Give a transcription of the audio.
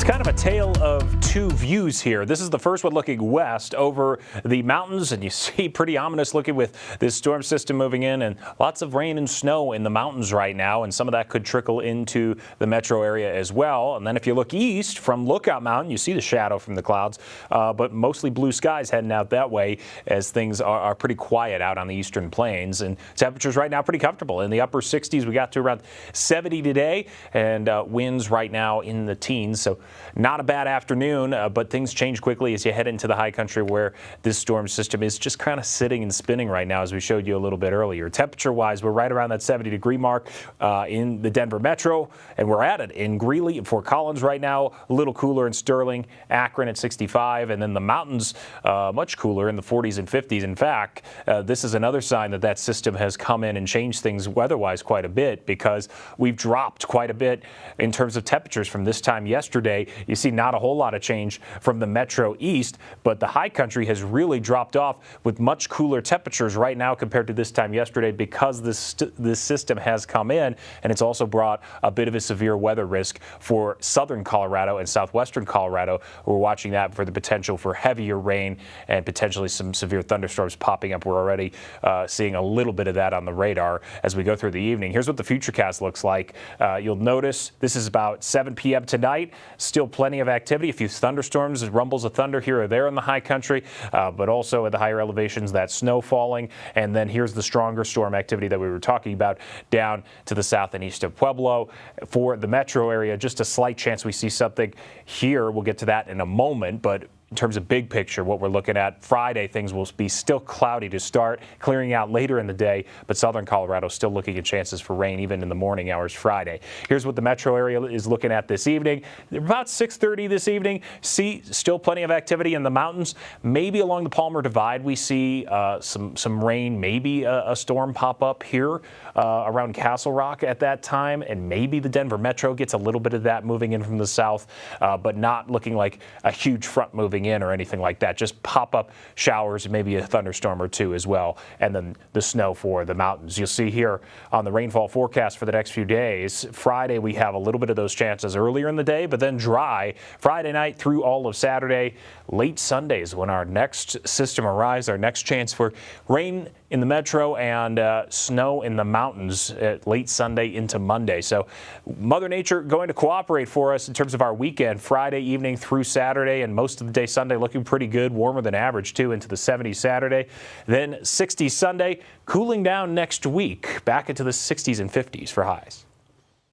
kind of a tale of two views here. This is the first one looking west over the mountains, and you see pretty ominous looking with this storm system moving in and lots of rain and snow in the mountains right now, and some of that could trickle into the metro area as well. And then if you look east from Lookout Mountain, you see the shadow from the clouds, but mostly blue skies heading out that way as things are pretty quiet out on the eastern plains. And temperatures right now pretty comfortable in the upper 60s. We got to around 70 today, and winds right now in the teens. So not a bad afternoon, but things change quickly as you head into the high country where this storm system is just kind of sitting and spinning right now, as we showed you a little bit earlier. Temperature-wise, we're right around that 70-degree mark in the Denver metro, and we're at it in Greeley and Fort Collins right now, a little cooler in Sterling, Akron at 65, and then the mountains much cooler in the 40s and 50s. In fact, this is another sign that that system has come in and changed things weather-wise quite a bit, because we've dropped quite a bit in terms of temperatures from this time yesterday. You see not a whole lot of change from the metro east, but the high country has really dropped off with much cooler temperatures right now compared to this time yesterday, because this system has come in, and it's also brought a bit of a severe weather risk for southern Colorado and southwestern Colorado. We're watching that for the potential for heavier rain and potentially some severe thunderstorms popping up. We're already seeing a little bit of that on the radar as we go through the evening. Here's what the futurecast looks like. You'll notice this is about 7 p.m. tonight. Still plenty of activity, a few thunderstorms, rumbles of thunder here or there in the high country, but also at the higher elevations, that snow falling. And then here's the stronger storm activity that we were talking about down to the south and east of Pueblo. For the metro area, just a slight chance we see something here. We'll get to that in a moment, but in terms of big picture, what we're looking at Friday, things will be still cloudy to start, clearing out later in the day, but southern Colorado still looking at chances for rain even in the morning hours Friday. Here's what the metro area is looking at this evening. About 6:30 this evening. See still plenty of activity in the mountains. Maybe along the Palmer Divide we see some rain, maybe a storm pop up here around Castle Rock at that time, and maybe the Denver metro gets a little bit of that moving in from the south, but not looking like a huge front moving in or anything like that. Just pop-up showers, maybe a thunderstorm or two as well, and then the snow for the mountains. You'll see here on the rainfall forecast for the next few days. Friday, we have a little bit of those chances earlier in the day, but then dry Friday night through all of Saturday. Late Sundays when our next system arrives, our next chance for rain in the metro and snow in the mountains at late Sunday into Monday. So Mother Nature going to cooperate for us in terms of our weekend, Friday evening through Saturday, and most of the day Sunday looking pretty good, warmer than average too, into the 70s Saturday. Then 60s Sunday, cooling down next week, back into the 60s and 50s for highs.